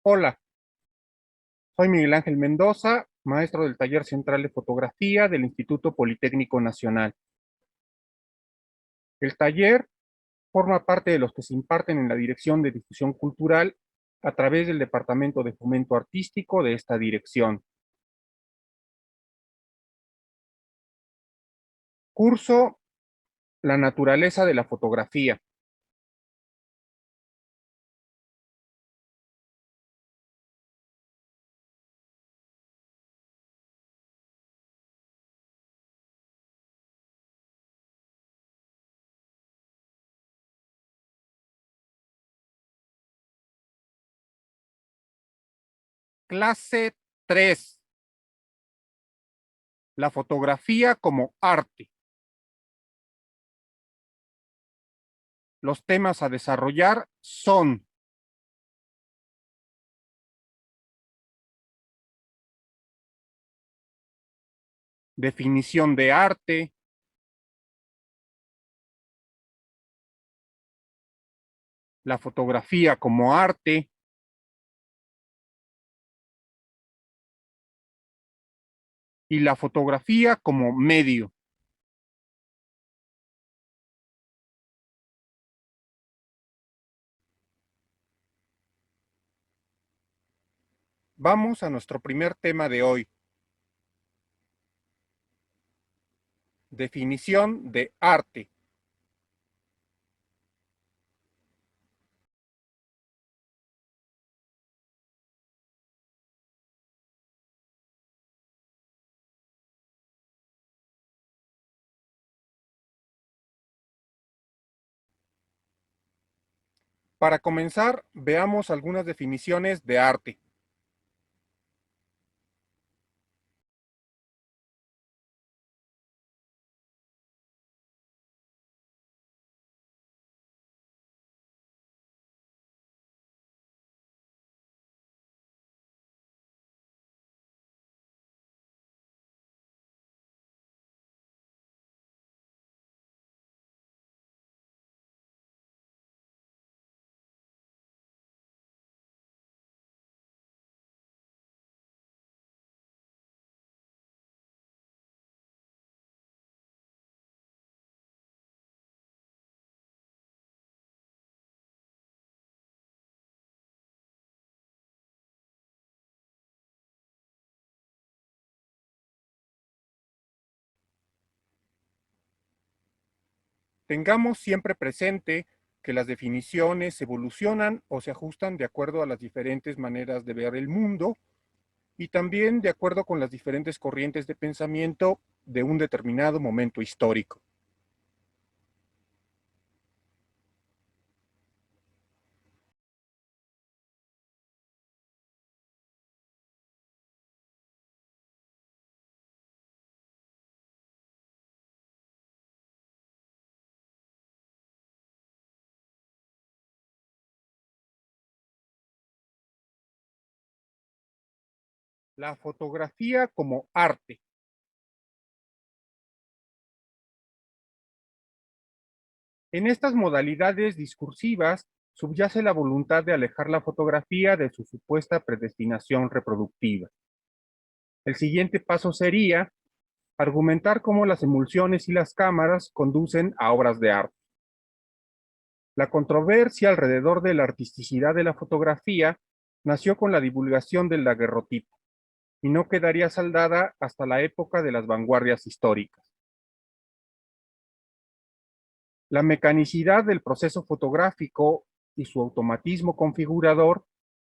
Hola, soy Miguel Ángel Mendoza, maestro del Taller Central de Fotografía del Instituto Politécnico Nacional. El taller forma parte de los que se imparten en la Dirección de Difusión Cultural a través del Departamento de Fomento Artístico de esta dirección. Curso La naturaleza de la fotografía. Clase 3. La fotografía como arte. Los temas a desarrollar son definición de arte, la fotografía como arte, y la fotografía como medio. Vamos a nuestro primer tema de hoy. Definición de arte. Para comenzar, veamos algunas definiciones de arte. Tengamos siempre presente que las definiciones evolucionan o se ajustan de acuerdo a las diferentes maneras de ver el mundo y también de acuerdo con las diferentes corrientes de pensamiento de un determinado momento histórico. La fotografía como arte. En estas modalidades discursivas subyace la voluntad de alejar la fotografía de su supuesta predestinación reproductiva. El siguiente paso sería argumentar cómo las emulsiones y las cámaras conducen a obras de arte. La controversia alrededor de la artisticidad de la fotografía nació con la divulgación del daguerrotipo y no quedaría saldada hasta la época de las vanguardias históricas. La mecanicidad del proceso fotográfico y su automatismo configurador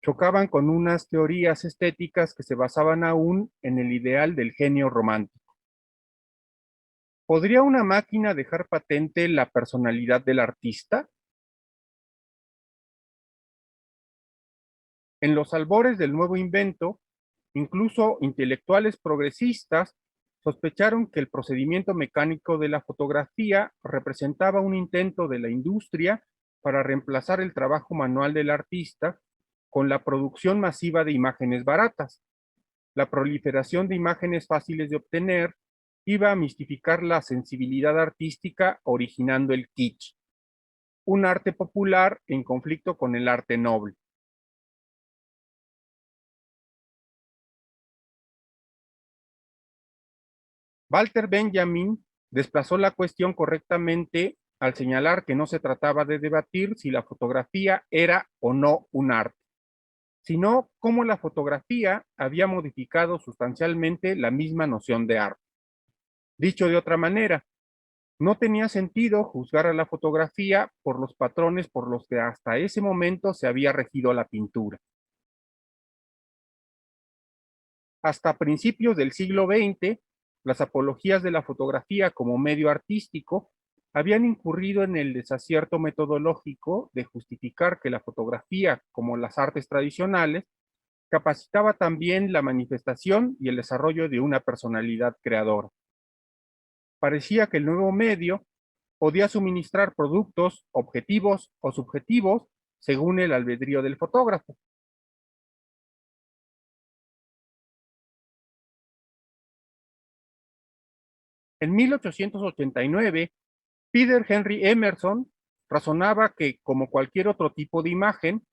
chocaban con unas teorías estéticas que se basaban aún en el ideal del genio romántico. ¿Podría una máquina dejar patente la personalidad del artista? En los albores del nuevo invento, incluso intelectuales progresistas sospecharon que el procedimiento mecánico de la fotografía representaba un intento de la industria para reemplazar el trabajo manual del artista con la producción masiva de imágenes baratas. La proliferación de imágenes fáciles de obtener iba a mistificar la sensibilidad artística, originando el kitsch, un arte popular en conflicto con el arte noble. Walter Benjamin desplazó la cuestión correctamente al señalar que no se trataba de debatir si la fotografía era o no un arte, sino cómo la fotografía había modificado sustancialmente la misma noción de arte. Dicho de otra manera, no tenía sentido juzgar a la fotografía por los patrones por los que hasta ese momento se había regido la pintura. Hasta principios del siglo XX, las apologías de la fotografía como medio artístico habían incurrido en el desacierto metodológico de justificar que la fotografía, como las artes tradicionales, capacitaba también la manifestación y el desarrollo de una personalidad creadora. Parecía que el nuevo medio podía suministrar productos objetivos o subjetivos según el albedrío del fotógrafo. En 1889, Peter Henry Emerson razonaba que, como cualquier otro tipo de imagen,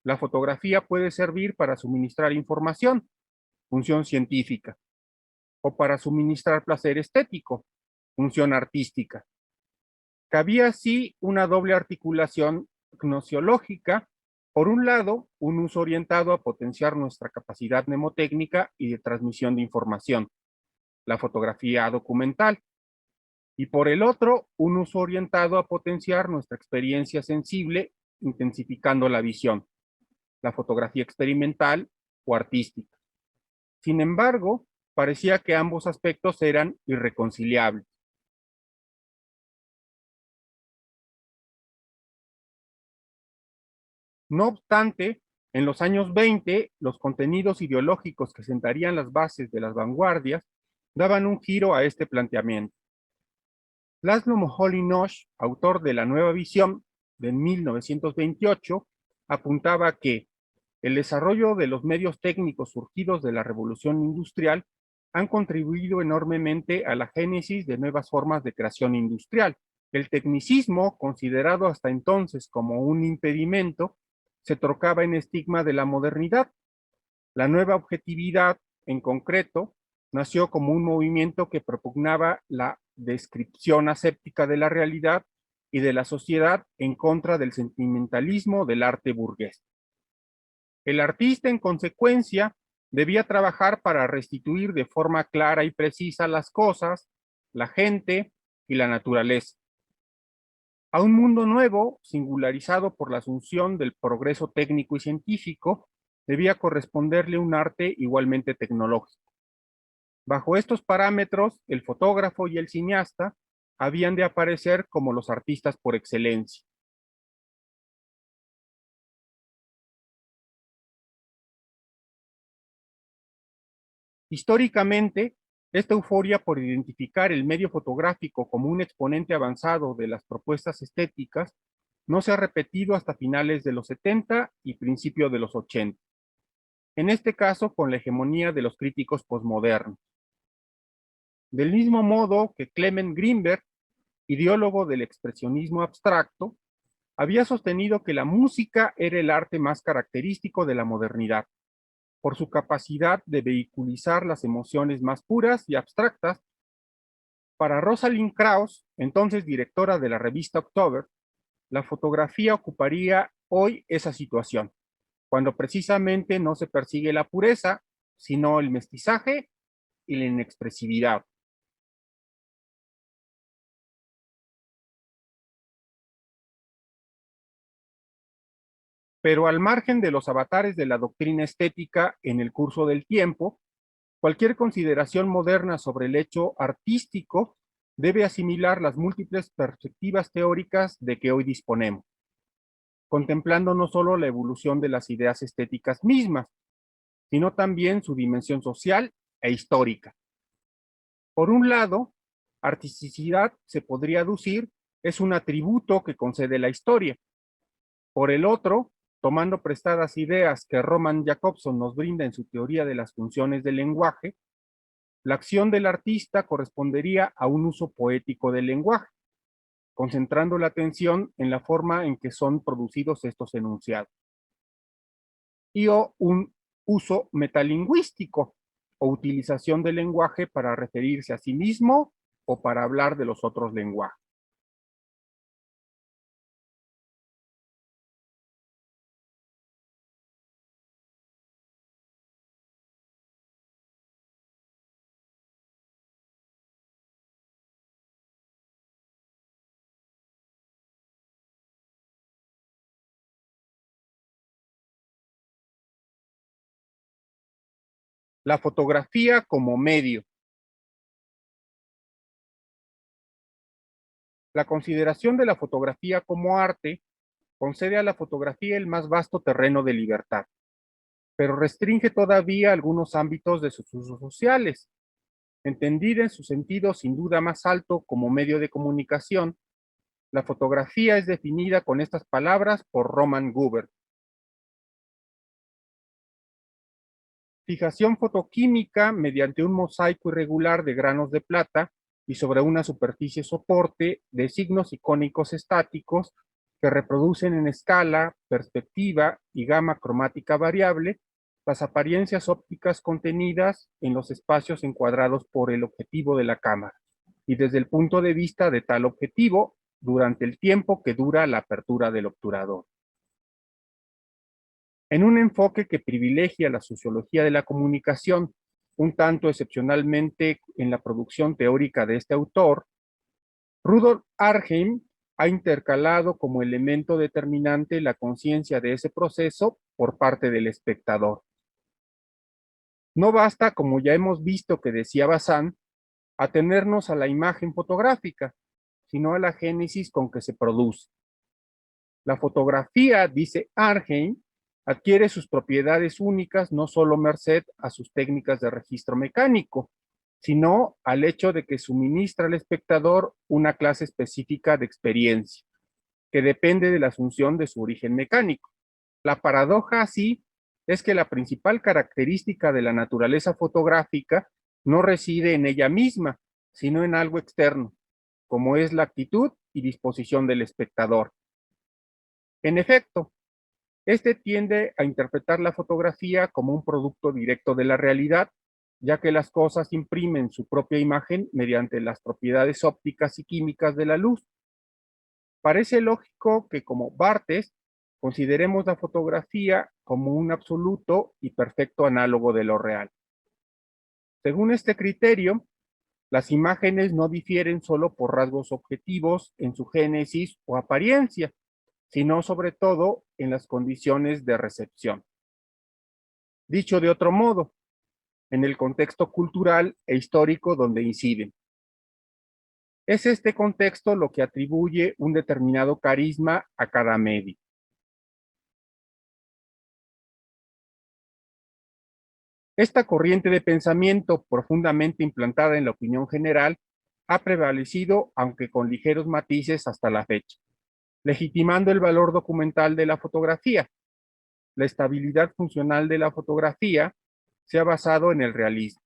la fotografía puede servir para suministrar información, función científica, o para suministrar placer estético, función artística. Cabía así una doble articulación gnosiológica. Por un lado, un uso orientado a potenciar nuestra capacidad mnemotécnica y de transmisión de información, la fotografía documental, y por el otro, un uso orientado a potenciar nuestra experiencia sensible, intensificando la visión, la fotografía experimental o artística. Sin embargo, parecía que ambos aspectos eran irreconciliables. No obstante, en los años 20, los contenidos ideológicos que sentarían las bases de las vanguardias daban un giro a este planteamiento. Laszlo Moholy-Nagy, autor de La Nueva Visión de 1928, apuntaba que el desarrollo de los medios técnicos surgidos de la revolución industrial han contribuido enormemente a la génesis de nuevas formas de creación industrial. El tecnicismo, considerado hasta entonces como un impedimento, se trocaba en estigma de la modernidad. La nueva objetividad, en concreto, nació como un movimiento que propugnaba la descripción aséptica de la realidad y de la sociedad en contra del sentimentalismo del arte burgués. El artista, en consecuencia, debía trabajar para restituir de forma clara y precisa las cosas, la gente y la naturaleza, a un mundo nuevo, singularizado por la asunción del progreso técnico y científico, debía corresponderle un arte igualmente tecnológico. Bajo estos parámetros, el fotógrafo y el cineasta habían de aparecer como los artistas por excelencia. Históricamente, esta euforia por identificar el medio fotográfico como un exponente avanzado de las propuestas estéticas no se ha repetido hasta finales de los 70 y principios de los 80. En este caso, con la hegemonía de los críticos posmodernos. Del mismo modo que Clement Greenberg, ideólogo del expresionismo abstracto, había sostenido que la música era el arte más característico de la modernidad, por su capacidad de vehiculizar las emociones más puras y abstractas. Para Rosalind Krauss, entonces directora de la revista October, la fotografía ocuparía hoy esa situación, cuando precisamente no se persigue la pureza, sino el mestizaje y la inexpresividad. Pero al margen de los avatares de la doctrina estética en el curso del tiempo, cualquier consideración moderna sobre el hecho artístico debe asimilar las múltiples perspectivas teóricas de que hoy disponemos, contemplando no solo la evolución de las ideas estéticas mismas, sino también su dimensión social e histórica. Por un lado, artisticidad, se podría aducir, es un atributo que concede la historia. Por el otro, tomando prestadas ideas que Roman Jakobson nos brinda en su teoría de las funciones del lenguaje, la acción del artista correspondería a un uso poético del lenguaje, concentrando la atención en la forma en que son producidos estos enunciados, y o un uso metalingüístico, o utilización del lenguaje para referirse a sí mismo o para hablar de los otros lenguajes. La fotografía como medio. La consideración de la fotografía como arte concede a la fotografía el más vasto terreno de libertad, pero restringe todavía algunos ámbitos de sus usos sociales. Entendida en su sentido sin duda más alto como medio de comunicación, la fotografía es definida con estas palabras por Roman Guber. Fijación fotoquímica mediante un mosaico irregular de granos de plata y sobre una superficie soporte de signos icónicos estáticos que reproducen en escala, perspectiva y gama cromática variable las apariencias ópticas contenidas en los espacios encuadrados por el objetivo de la cámara y desde el punto de vista de tal objetivo durante el tiempo que dura la apertura del obturador. En un enfoque que privilegia la sociología de la comunicación, un tanto excepcionalmente en la producción teórica de este autor, Rudolf Arnhem ha intercalado como elemento determinante la conciencia de ese proceso por parte del espectador. No basta, como ya hemos visto que decía Bazin, atenernos a la imagen fotográfica, sino a la génesis con que se produce. La fotografía, dice Arnhem, adquiere sus propiedades únicas no solo merced a sus técnicas de registro mecánico, sino al hecho de que suministra al espectador una clase específica de experiencia, que depende de la asunción de su origen mecánico. La paradoja, así, es que la principal característica de la naturaleza fotográfica no reside en ella misma, sino en algo externo, como es la actitud y disposición del espectador. En efecto, este tiende a interpretar la fotografía como un producto directo de la realidad, ya que las cosas imprimen su propia imagen mediante las propiedades ópticas y químicas de la luz. Parece lógico que como Barthes consideremos la fotografía como un absoluto y perfecto análogo de lo real. Según este criterio, las imágenes no difieren solo por rasgos objetivos en su génesis o apariencia, sino sobre todo en las condiciones de recepción. Dicho de otro modo, en el contexto cultural e histórico donde inciden. Es este contexto lo que atribuye un determinado carisma a cada medio. Esta corriente de pensamiento profundamente implantada en la opinión general ha prevalecido, aunque con ligeros matices, hasta la fecha, legitimando el valor documental de la fotografía. La estabilidad funcional de la fotografía se ha basado en el realismo,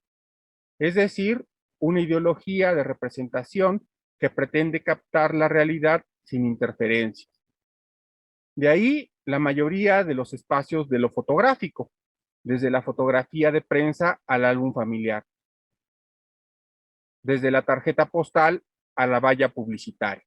es decir, una ideología de representación que pretende captar la realidad sin interferencias. De ahí la mayoría de los espacios de lo fotográfico, desde la fotografía de prensa al álbum familiar, desde la tarjeta postal a la valla publicitaria.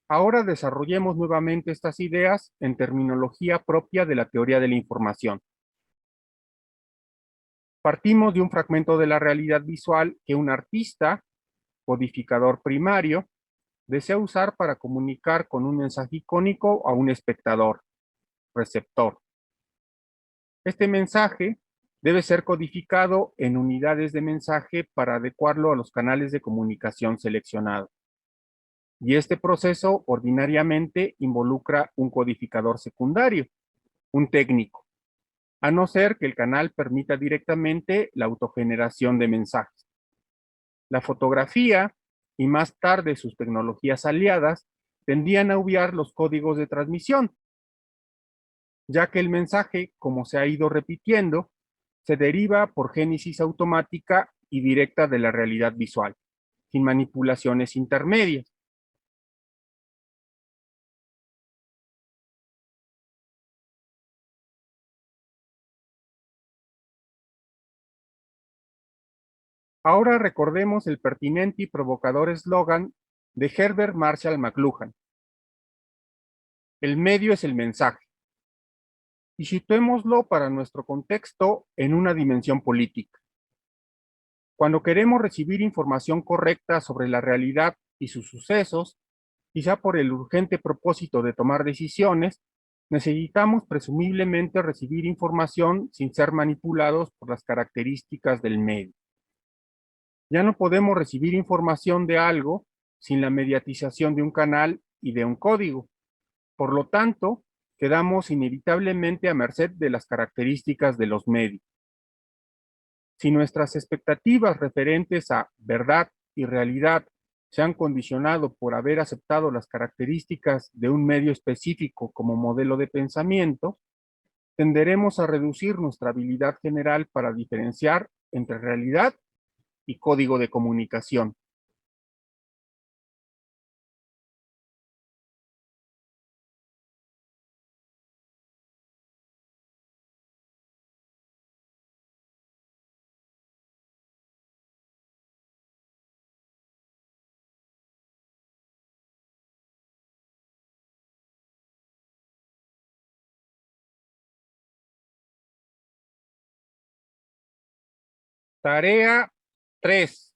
Ahora desarrollemos nuevamente estas ideas en terminología propia de la teoría de la información. Partimos de un fragmento de la realidad visual que un artista, codificador primario, desea usar para comunicar con un mensaje icónico a un espectador, receptor. Este mensaje debe ser codificado en unidades de mensaje para adecuarlo a los canales de comunicación seleccionados. Y este proceso ordinariamente involucra un codificador secundario, un técnico, a no ser que el canal permita directamente la autogeneración de mensajes. La fotografía y más tarde sus tecnologías aliadas tendían a obviar los códigos de transmisión, ya que el mensaje, como se ha ido repitiendo, se deriva por génesis automática y directa de la realidad visual, sin manipulaciones intermedias. Ahora recordemos el pertinente y provocador eslogan de Herbert Marshall McLuhan: el medio es el mensaje. Y situémoslo para nuestro contexto en una dimensión política. Cuando queremos recibir información correcta sobre la realidad y sus sucesos, quizá por el urgente propósito de tomar decisiones, necesitamos presumiblemente recibir información sin ser manipulados por las características del medio. Ya no podemos recibir información de algo sin la mediatización de un canal y de un código. Por lo tanto, quedamos inevitablemente a merced de las características de los medios. Si nuestras expectativas referentes a verdad y realidad se han condicionado por haber aceptado las características de un medio específico como modelo de pensamiento, tenderemos a reducir nuestra habilidad general para diferenciar entre realidad y código de comunicación. Tarea 3.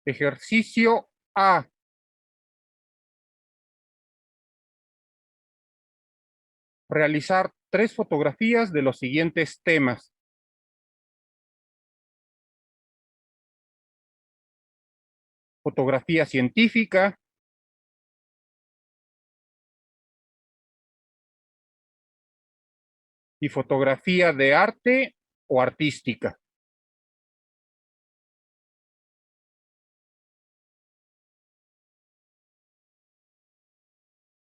Ejercicio A. Realizar 3 fotografías de los siguientes temas: fotografía científica y fotografía de arte o artística.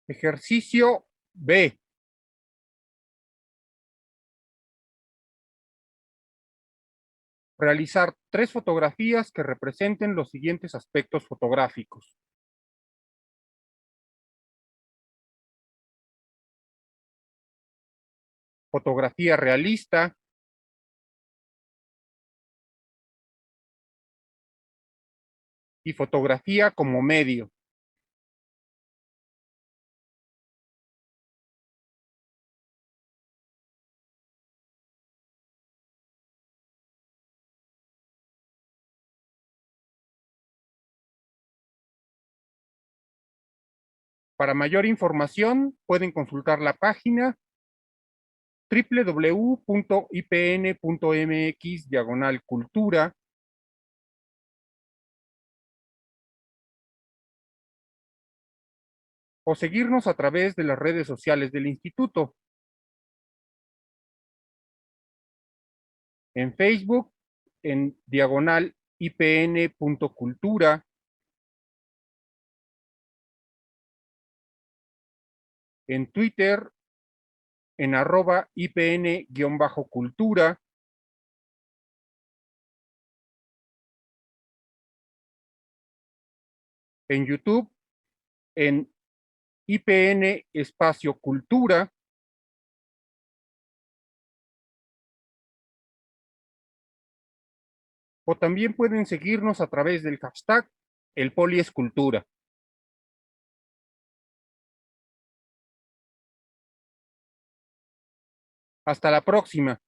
Ejercicio B. Realizar 3 fotografías que representen los siguientes aspectos fotográficos: fotografía realista y fotografía como medio. Para mayor información, pueden consultar la página www.ipn.mx/cultura o seguirnos a través de las redes sociales del instituto. En Facebook, en /IPN.cultura, en Twitter, en @IPN_cultura, en YouTube, en IPN Espacio Cultura, o también pueden seguirnos a través del hashtag El Poli es Cultura. Hasta la próxima.